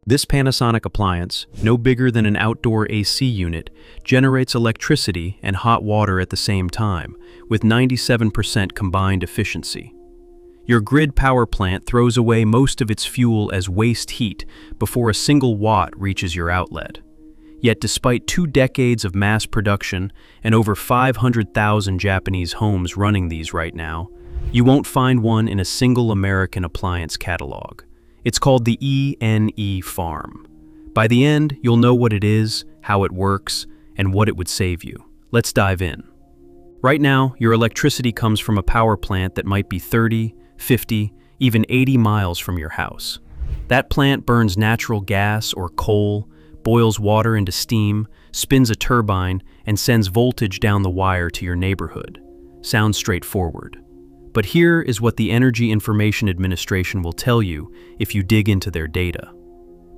This Panasonic appliance, no bigger than an outdoor AC unit, generates electricity and hot water at the same time, with 97% combined efficiency. Your grid power plant throws away most of its fuel as waste heat before a single watt reaches your outlet. Yet despite 2 decades of mass production and over 500,000 Japanese homes running these right now, you won't find one in a single American appliance catalog. It's called the ENE Farm. By the end, you'll know what it is, how it works, and what it would save you. Let's dive in. Right now, your electricity comes from a power plant that might be 30, 50, even 80 miles from your house. That plant burns natural gas or coal, boils water into steam, spins a turbine, and sends voltage down the wire to your neighborhood. Sounds straightforward. But here is what the Energy Information Administration will tell you if you dig into their data.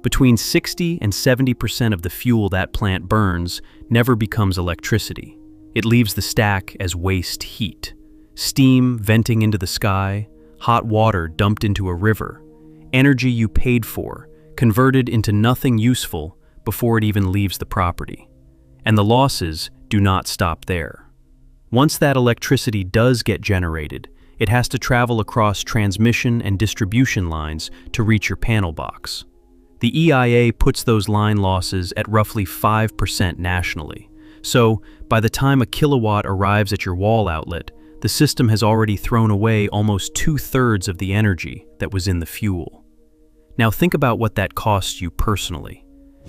Between 60 and 70% of the fuel that plant burns never becomes electricity. It leaves the stack as waste heat. Steam venting into the sky, hot water dumped into a river, energy you paid for, converted into nothing useful before it even leaves the property. And the losses do not stop there. Once that electricity does get generated, it has to travel across transmission and distribution lines to reach your panel box. The EIA puts those line losses at roughly 5% nationally. So, by the time a kilowatt arrives at your wall outlet, the system has already thrown away almost 2/3 of the energy that was in the fuel. Now think about what that costs you personally.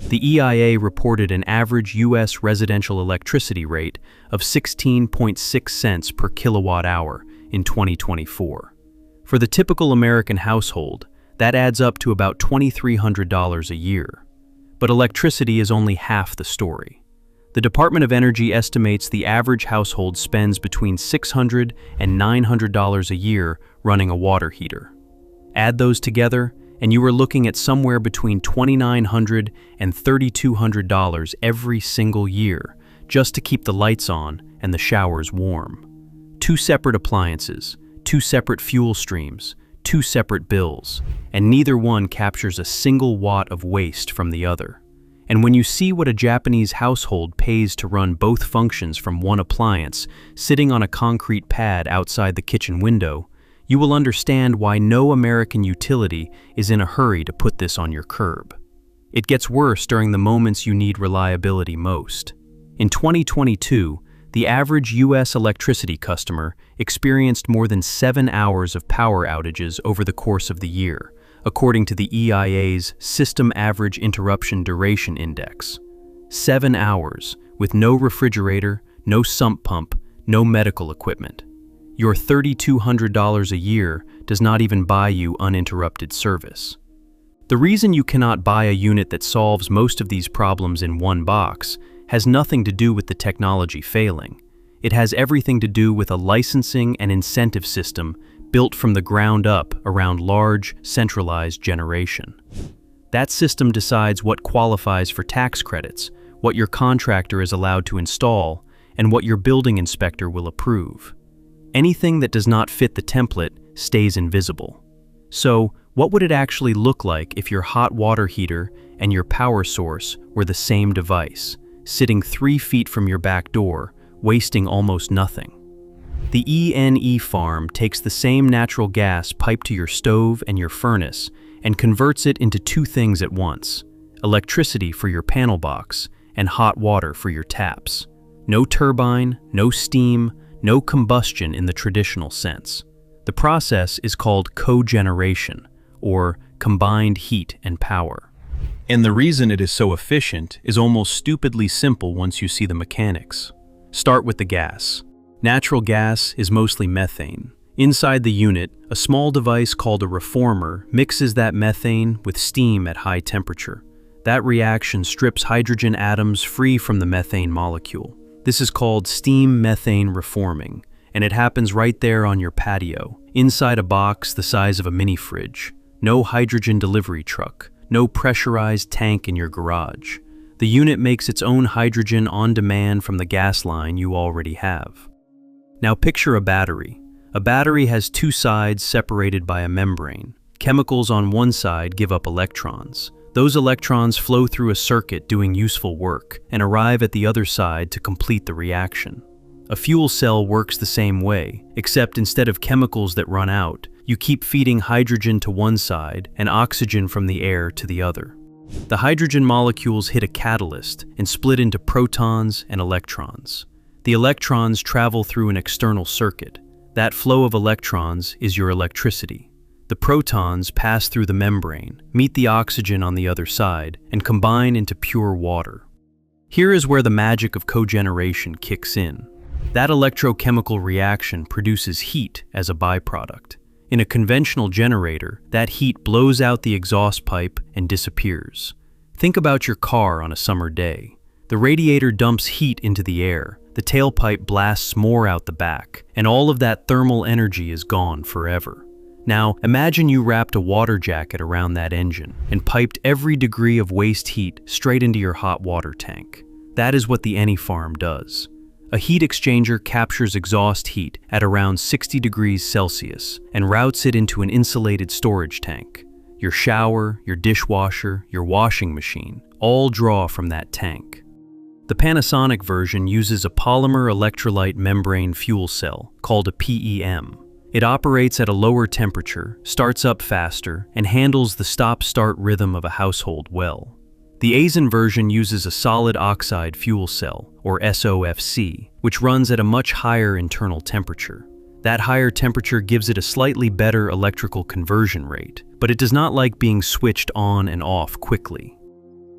The EIA reported an average U.S. residential electricity rate of 16.6 cents per kilowatt hour in 2024. For the typical American household, that adds up to about $2,300 a year. But electricity is only half the story. The Department of Energy estimates the average household spends between $600 and $900 a year running a water heater. Add those together, and you are looking at somewhere between $2,900 and $3,200 every single year just to keep the lights on and the showers warm. 2 separate appliances, 2 separate fuel streams, 2 separate bills, and neither one captures a single watt of waste from the other. And when you see what a Japanese household pays to run both functions from one appliance sitting on a concrete pad outside the kitchen window, you will understand why no American utility is in a hurry to put this on your curb. It gets worse during the moments you need reliability most. In 2022, the average U.S. electricity customer experienced more than 7 hours of power outages over the course of the year, according to the EIA's System Average Interruption Duration Index. 7 hours, with no refrigerator, no sump pump, no medical equipment. Your $3,200 a year does not even buy you uninterrupted service. The reason you cannot buy a unit that solves most of these problems in one box has nothing to do with the technology failing. It has everything to do with a licensing and incentive system built from the ground up around large, centralized generation. That system decides what qualifies for tax credits, what your contractor is allowed to install, and what your building inspector will approve. Anything that does not fit the template stays invisible. So, what would it actually look like if your hot water heater and your power source were the same device, sitting 3 feet from your back door, wasting almost nothing? The ENE Farm takes the same natural gas piped to your stove and your furnace and converts it into 2 things at once: electricity for your panel box and hot water for your taps. No turbine, no steam, no combustion in the traditional sense. The process is called cogeneration, or combined heat and power. And the reason it is so efficient is almost stupidly simple once you see the mechanics. Start with the gas. Natural gas is mostly methane. Inside the unit, a small device called a reformer mixes that methane with steam at high temperature. That reaction strips hydrogen atoms free from the methane molecule. This is called steam methane reforming, and it happens right there on your patio, inside a box the size of a mini fridge. No hydrogen delivery truck, no pressurized tank in your garage. The unit makes its own hydrogen on demand from the gas line you already have. Now picture a battery. A battery has 2 sides separated by a membrane. Chemicals on one side give up electrons. Those electrons flow through a circuit doing useful work and arrive at the other side to complete the reaction. A fuel cell works the same way, except instead of chemicals that run out, you keep feeding hydrogen to one side and oxygen from the air to the other. The hydrogen molecules hit a catalyst and split into protons and electrons. The electrons travel through an external circuit. That flow of electrons is your electricity. The protons pass through the membrane, meet the oxygen on the other side, and combine into pure water. Here is where the magic of cogeneration kicks in. That electrochemical reaction produces heat as a byproduct. In a conventional generator, that heat blows out the exhaust pipe and disappears. Think about your car on a summer day. The radiator dumps heat into the air, the tailpipe blasts more out the back, and all of that thermal energy is gone forever. Now, imagine you wrapped a water jacket around that engine and piped every degree of waste heat straight into your hot water tank. That is what the AnyFarm does. A heat exchanger captures exhaust heat at around 60 degrees Celsius and routes it into an insulated storage tank. Your shower, your dishwasher, your washing machine all draw from that tank. The Panasonic version uses a polymer electrolyte membrane fuel cell called a PEM. It operates at a lower temperature, starts up faster, and handles the stop-start rhythm of a household well. The Asian version uses a solid oxide fuel cell, or SOFC, which runs at a much higher internal temperature. That higher temperature gives it a slightly better electrical conversion rate, but it does not like being switched on and off quickly.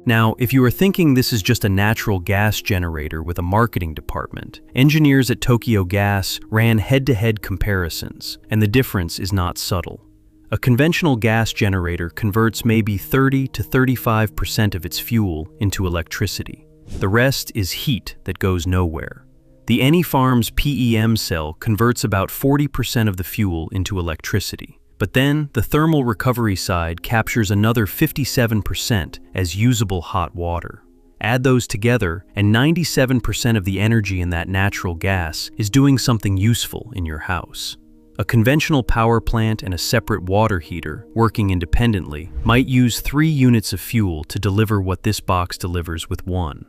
Now, if you are thinking this is just a natural gas generator with a marketing department, engineers at Tokyo Gas ran head-to-head comparisons, and the difference is not subtle. A conventional gas generator converts maybe 30 to 35% of its fuel into electricity. The rest is heat that goes nowhere. The AnyFarm's PEM cell converts about 40% of the fuel into electricity. But then, the thermal recovery side captures another 57% as usable hot water. Add those together, and 97% of the energy in that natural gas is doing something useful in your house. A conventional power plant and a separate water heater, working independently, might use 3 units of fuel to deliver what this box delivers with 1.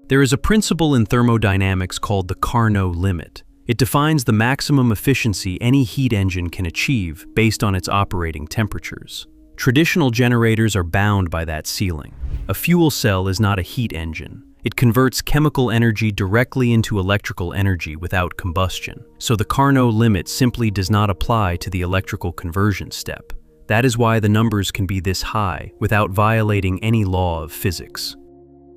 There is a principle in thermodynamics called the Carnot limit. It defines the maximum efficiency any heat engine can achieve based on its operating temperatures. Traditional generators are bound by that ceiling. A fuel cell is not a heat engine. It converts chemical energy directly into electrical energy without combustion, so the Carnot limit simply does not apply to the electrical conversion step. That is why the numbers can be this high without violating any law of physics.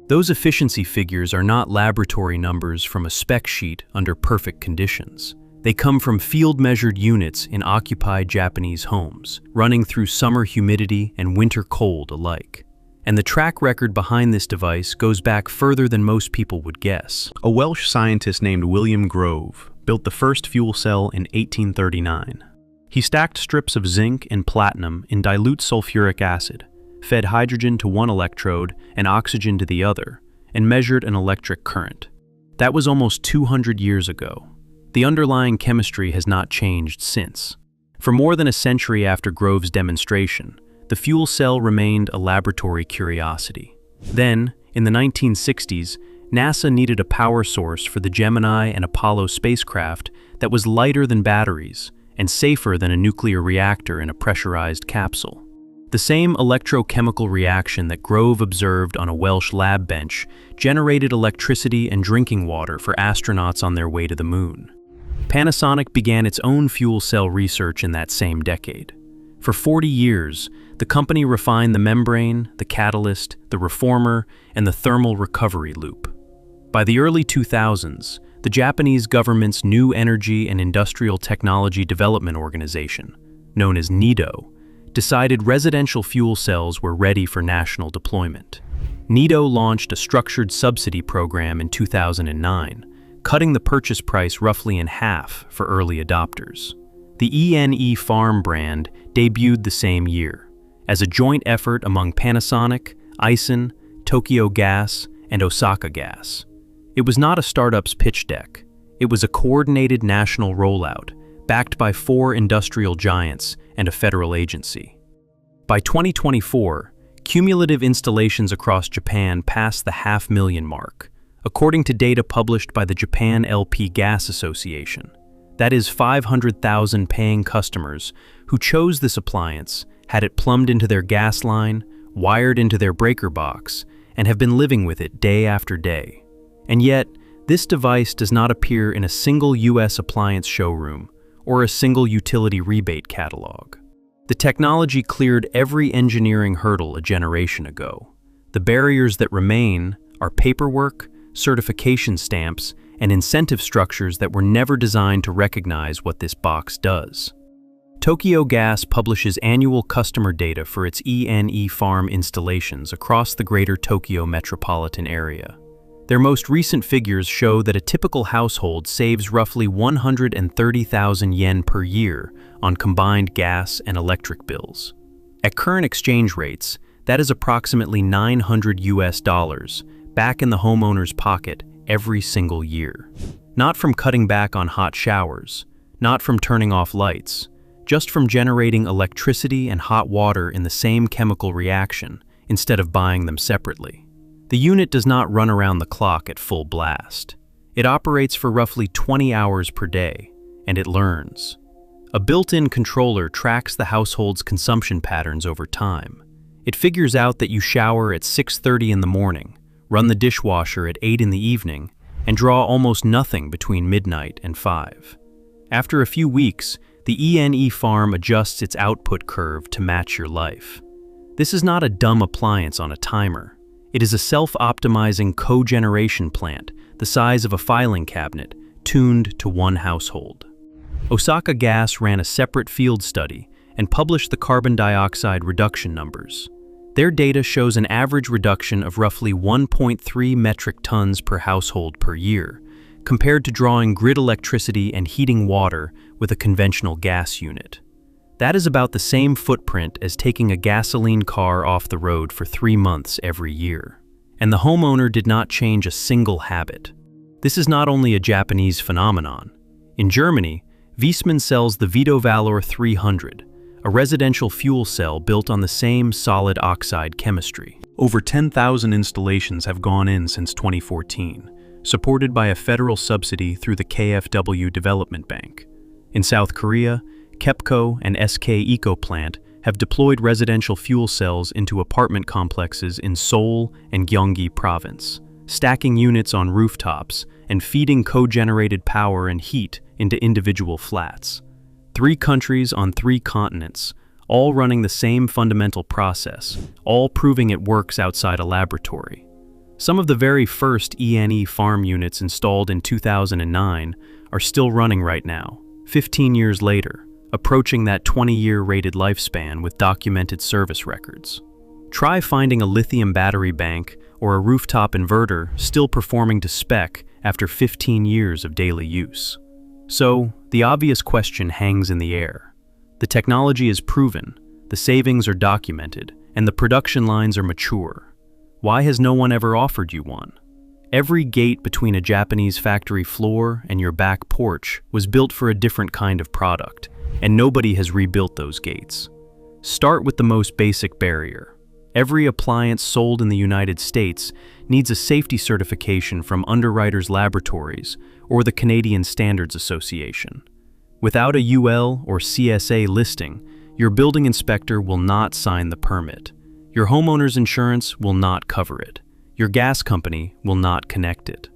Those efficiency figures are not laboratory numbers from a spec sheet under perfect conditions. They come from field-measured units in occupied Japanese homes, running through summer humidity and winter cold alike. And the track record behind this device goes back further than most people would guess. A Welsh scientist named William Grove built the first fuel cell in 1839. He stacked strips of zinc and platinum in dilute sulfuric acid, fed hydrogen to one electrode and oxygen to the other, and measured an electric current. That was almost 200 years ago. The underlying chemistry has not changed since. For more than a century after Grove's demonstration, the fuel cell remained a laboratory curiosity. Then, in the 1960s, NASA needed a power source for the Gemini and Apollo spacecraft that was lighter than batteries and safer than a nuclear reactor in a pressurized capsule. The same electrochemical reaction that Grove observed on a Welsh lab bench generated electricity and drinking water for astronauts on their way to the moon. Panasonic began its own fuel cell research in that same decade. For 40 years, the company refined the membrane, the catalyst, the reformer, and the thermal recovery loop. By the early 2000s, the Japanese government's New Energy and Industrial Technology Development Organization, known as NEDO, decided residential fuel cells were ready for national deployment. NEDO launched a structured subsidy program in 2009, cutting the purchase price roughly in half for early adopters. The AnyFarm brand debuted the same year, as a joint effort among Panasonic, Aisin, Tokyo Gas, and Osaka Gas. It was not a startup's pitch deck. It was a coordinated national rollout, backed by 4 industrial giants and a federal agency. By 2024, Cumulative installations across Japan pass the 500,000 mark, according to data published by the Japan LP Gas Association. That is 500,000 paying customers who chose this appliance, had it plumbed into their gas line, wired into their breaker box, and have been living with it day after day. And yet, this device does not appear in a single US appliance showroom or a single utility rebate catalog. The technology cleared every engineering hurdle a generation ago. The barriers that remain are paperwork, certification stamps, and incentive structures that were never designed to recognize what this box does. Tokyo Gas publishes annual customer data for its ENE farm installations across the greater Tokyo metropolitan area. Their most recent figures show that a typical household saves roughly 130,000 yen per year on combined gas and electric bills. At current exchange rates, that is approximately $900 back in the homeowner's pocket every single year. Not from cutting back on hot showers, not from turning off lights, just from generating electricity and hot water in the same chemical reaction instead of buying them separately. The unit does not run around the clock at full blast. It operates for roughly 20 hours per day, and it learns. A built-in controller tracks the household's consumption patterns over time. It figures out that you shower at 6:30 in the morning, run the dishwasher at 8 in the evening, and draw almost nothing between midnight and 5. After a few weeks, the ENE farm adjusts its output curve to match your life. This is not a dumb appliance on a timer. It is a self-optimizing cogeneration plant the size of a filing cabinet, tuned to one household. Osaka Gas ran a separate field study and published the carbon dioxide reduction numbers. Their data shows an average reduction of roughly 1.3 metric tons per household per year, compared to drawing grid electricity and heating water with a conventional gas unit. That is about the same footprint as taking a gasoline car off the road for 3 months every year. And the homeowner did not change a single habit. This is not only a Japanese phenomenon. In Germany, Wiesmann sells the Vito Valor 300, a residential fuel cell built on the same solid oxide chemistry. Over 10,000 installations have gone in since 2014, supported by a federal subsidy through the KfW Development Bank. In South Korea, KEPCO and SK Eco Plant have deployed residential fuel cells into apartment complexes in Seoul and Gyeonggi Province, stacking units on rooftops and feeding co-generated power and heat into individual flats. 3 countries on 3 continents, all running the same fundamental process, all proving it works outside a laboratory. Some of the very first ENE farm units installed in 2009 are still running right now, 15 years later, approaching that 20-year rated lifespan with documented service records. Try finding a lithium battery bank or a rooftop inverter still performing to spec after 15 years of daily use. So, the obvious question hangs in the air. The technology is proven, the savings are documented, and the production lines are mature. Why has no one ever offered you one? Every gate between a Japanese factory floor and your back porch was built for a different kind of product, and nobody has rebuilt those gates. Start with the most basic barrier. Every appliance sold in the United States needs a safety certification from Underwriters Laboratories or the Canadian Standards Association. Without a UL or CSA listing, your building inspector will not sign the permit. Your homeowner's insurance will not cover it. Your gas company will not connect it.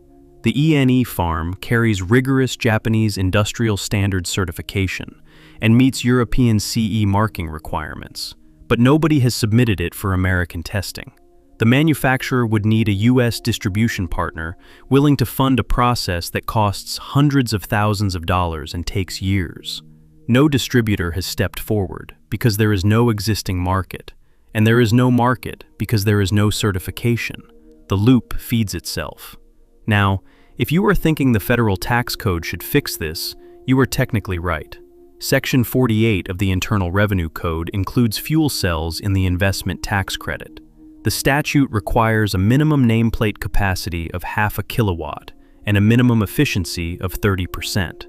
The ENE farm carries rigorous Japanese industrial standard certification and meets European CE marking requirements, but nobody has submitted it for American testing. The manufacturer would need a US distribution partner willing to fund a process that costs hundreds of thousands of dollars and takes years. No distributor has stepped forward because there is no existing market, and there is no market because there is no certification. The loop feeds itself. Now, if you are thinking the federal tax code should fix this, you are technically right. Section 48 of the Internal Revenue Code includes fuel cells in the investment tax credit. The statute requires a minimum nameplate capacity of 0.5 kilowatt and a minimum efficiency of 30%.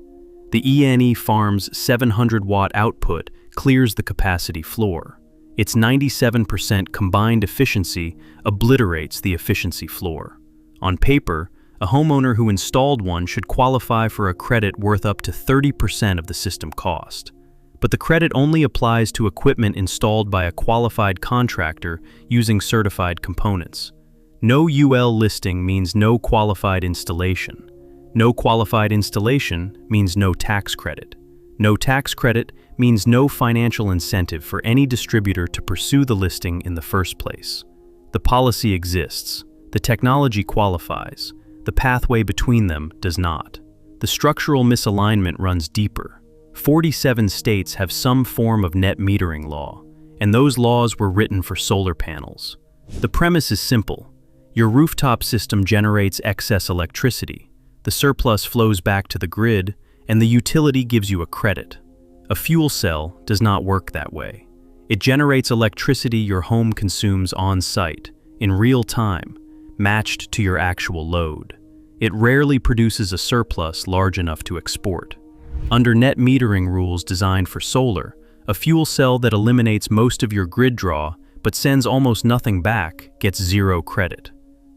The ENE farm's 700-watt output clears the capacity floor. Its 97% combined efficiency obliterates the efficiency floor. On paper, a homeowner who installed one should qualify for a credit worth up to 30% of the system cost. But the credit only applies to equipment installed by a qualified contractor using certified components. No UL listing means no qualified installation. No qualified installation means no tax credit. No tax credit means no financial incentive for any distributor to pursue the listing in the first place. The policy exists. The technology qualifies. The pathway between them does not. The structural misalignment runs deeper. 47 states have some form of net metering law, and those laws were written for solar panels. The premise is simple. Your rooftop system generates excess electricity. The surplus flows back to the grid, and the utility gives you a credit. A fuel cell does not work that way. It generates electricity your home consumes on-site, in real time, matched to your actual load. It rarely produces a surplus large enough to export. Under net metering rules designed for solar, a fuel cell that eliminates most of your grid draw but sends almost nothing back gets zero credit.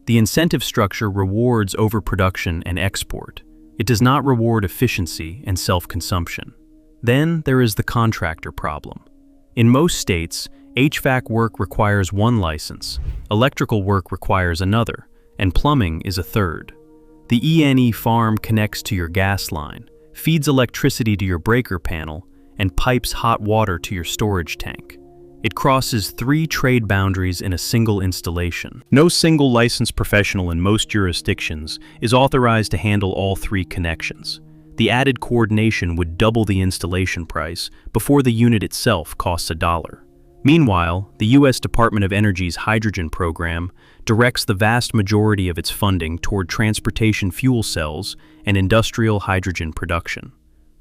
The incentive structure rewards overproduction and export. It does not reward efficiency and self-consumption. Then there is the contractor problem. In most states, HVAC work requires one license, electrical work requires another, and plumbing is a third. The E&E farm connects to your gas line, feeds electricity to your breaker panel, and pipes hot water to your storage tank. It crosses 3 trade boundaries in a single installation. No single licensed professional in most jurisdictions is authorized to handle all 3 connections. The added coordination would double the installation price before the unit itself costs $1. Meanwhile, the U.S. Department of Energy's hydrogen program directs the vast majority of its funding toward transportation fuel cells and industrial hydrogen production.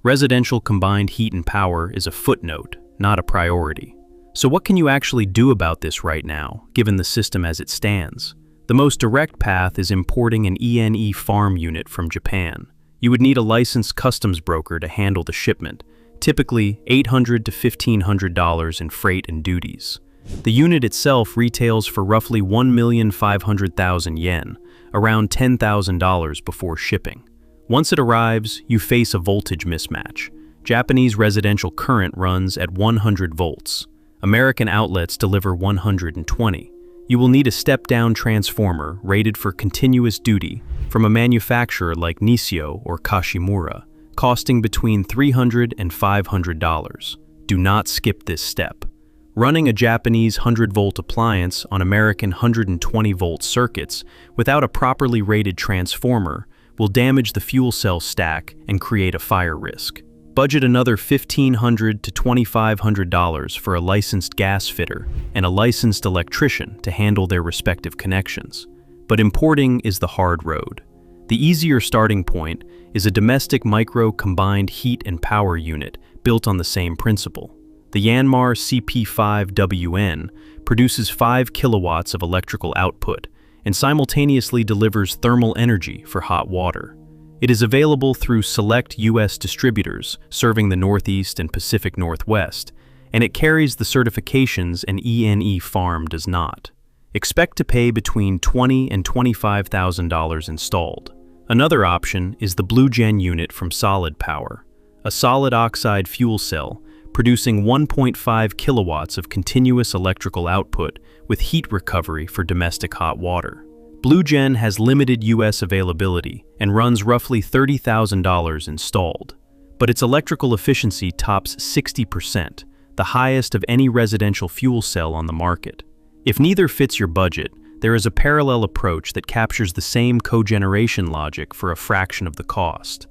Residential combined heat and power is a footnote, not a priority. So what can you actually do about this right now, given the system as it stands? The most direct path is importing an E&E farm unit from Japan. You would need a licensed customs broker to handle the shipment, typically $800 to $1,500 in freight and duties. The unit itself retails for roughly 1,500,000 yen, around $10,000 before shipping. Once it arrives, you face a voltage mismatch. Japanese residential current runs at 100 volts. American outlets deliver 120. You will need a step-down transformer rated for continuous duty from a manufacturer like Nisio or Kashimura, costing between $300 and $500. Do not skip this step. Running a Japanese 100-volt appliance on American 120-volt circuits without a properly rated transformer will damage the fuel cell stack and create a fire risk. Budget another $1,500 to $2,500 for a licensed gas fitter and a licensed electrician to handle their respective connections. But importing is the hard road. The easier starting point is a domestic micro combined heat and power unit built on the same principle. The Yanmar CP5WN produces 5 kilowatts of electrical output and simultaneously delivers thermal energy for hot water. It is available through select U.S. distributors serving the Northeast and Pacific Northwest, and it carries the certifications an E&E farm does not. Expect to pay between $20,000 and $25,000 installed. Another option is the BlueGen unit from Solid Power, a solid oxide fuel cell producing 1.5 kilowatts of continuous electrical output with heat recovery for domestic hot water. BlueGen has limited U.S. availability and runs roughly $30,000 installed, but its electrical efficiency tops 60%, the highest of any residential fuel cell on the market. If neither fits your budget, there is a parallel approach that captures the same cogeneration logic for a fraction of the cost.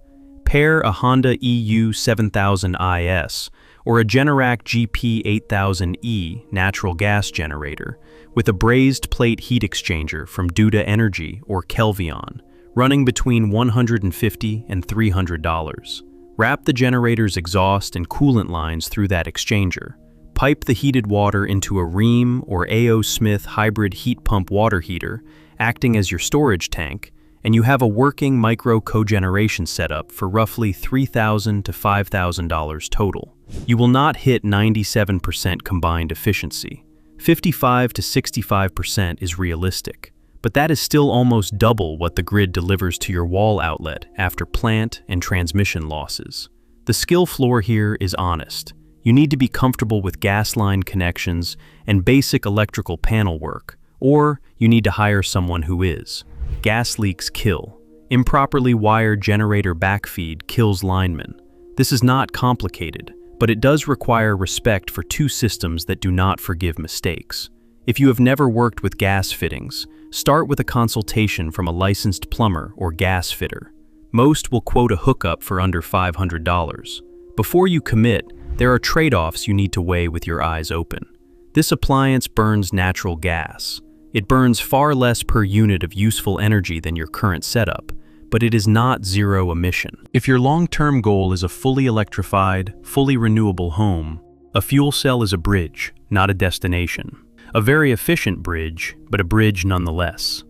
Pair a Honda EU 7000 IS or a Generac GP 8000E natural gas generator with a brazed plate heat exchanger from Duda Energy or Kelvion, running between $150 and $300. Wrap the generator's exhaust and coolant lines through that exchanger. Pipe the heated water into a Rheem or A.O. Smith hybrid heat pump water heater, acting as your storage tank, and you have a working micro cogeneration setup for roughly $3,000 to $5,000 total. You will not hit 97% combined efficiency. 55 to 65% is realistic, but that is still almost double what the grid delivers to your wall outlet after plant and transmission losses. The skill floor here is honest. You need to be comfortable with gas line connections and basic electrical panel work, or you need to hire someone who is. Gas leaks kill. Improperly wired generator backfeed kills linemen. This is not complicated, but it does require respect for two systems that do not forgive mistakes. If you have never worked with gas fittings, start with a consultation from a licensed plumber or gas fitter. Most will quote a hookup for under $500. Before you commit, there are trade-offs you need to weigh with your eyes open. This appliance burns natural gas. It burns far less per unit of useful energy than your current setup, but it is not zero emission. If your long-term goal is a fully electrified, fully renewable home, a fuel cell is a bridge, not a destination. A very efficient bridge, but a bridge nonetheless.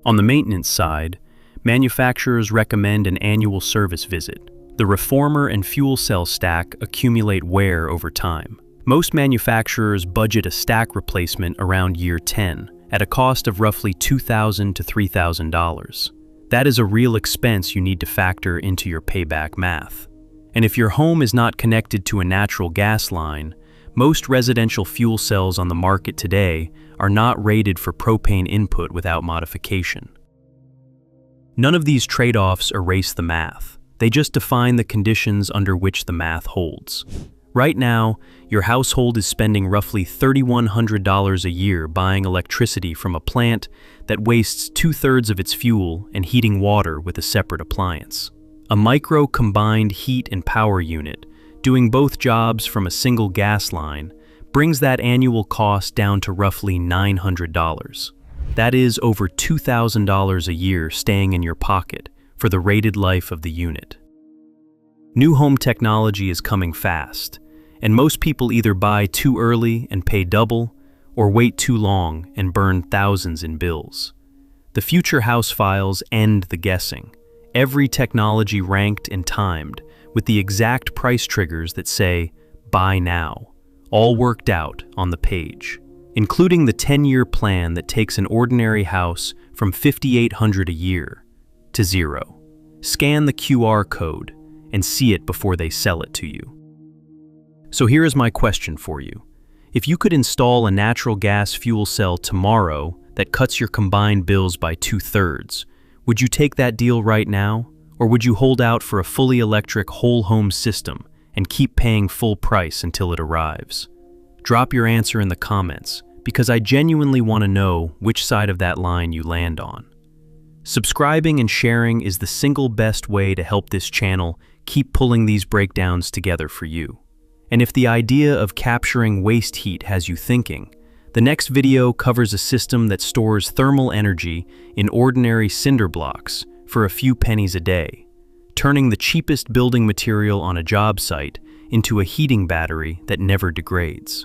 On the maintenance side, manufacturers recommend an annual service visit. The reformer and fuel cell stack accumulate wear over time. Most manufacturers budget a stack replacement around year 10 at a cost of roughly $2,000 to $3,000. That is a real expense you need to factor into your payback math. And if your home is not connected to a natural gas line, most residential fuel cells on the market today are not rated for propane input without modification. None of these trade-offs erase the math. They just define the conditions under which the math holds. Right now, your household is spending roughly $3,100 a year buying electricity from a plant that wastes 2/3 of its fuel and heating water with a separate appliance. A micro combined heat and power unit, doing both jobs from a single gas line, brings that annual cost down to roughly $900. That is over $2,000 a year staying in your pocket for the rated life of the unit. New home technology is coming fast, and most people either buy too early and pay double, or wait too long and burn thousands in bills. The future house files end the guessing. Every technology ranked and timed, with the exact price triggers that say, buy now, all worked out on the page, including the 10-year plan that takes an ordinary house from $5,800 a year to zero. Scan the QR code and see it before they sell it to you. So here is my question for you. If you could install a natural gas fuel cell tomorrow that cuts your combined bills by 2/3, would you take that deal right now? Or would you hold out for a fully electric whole home system and keep paying full price until it arrives? Drop your answer in the comments, because I genuinely want to know which side of that line you land on. Subscribing and sharing is the single best way to help this channel keep pulling these breakdowns together for you. And if the idea of capturing waste heat has you thinking, the next video covers a system that stores thermal energy in ordinary cinder blocks for a few pennies a day, turning the cheapest building material on a job site into a heating battery that never degrades.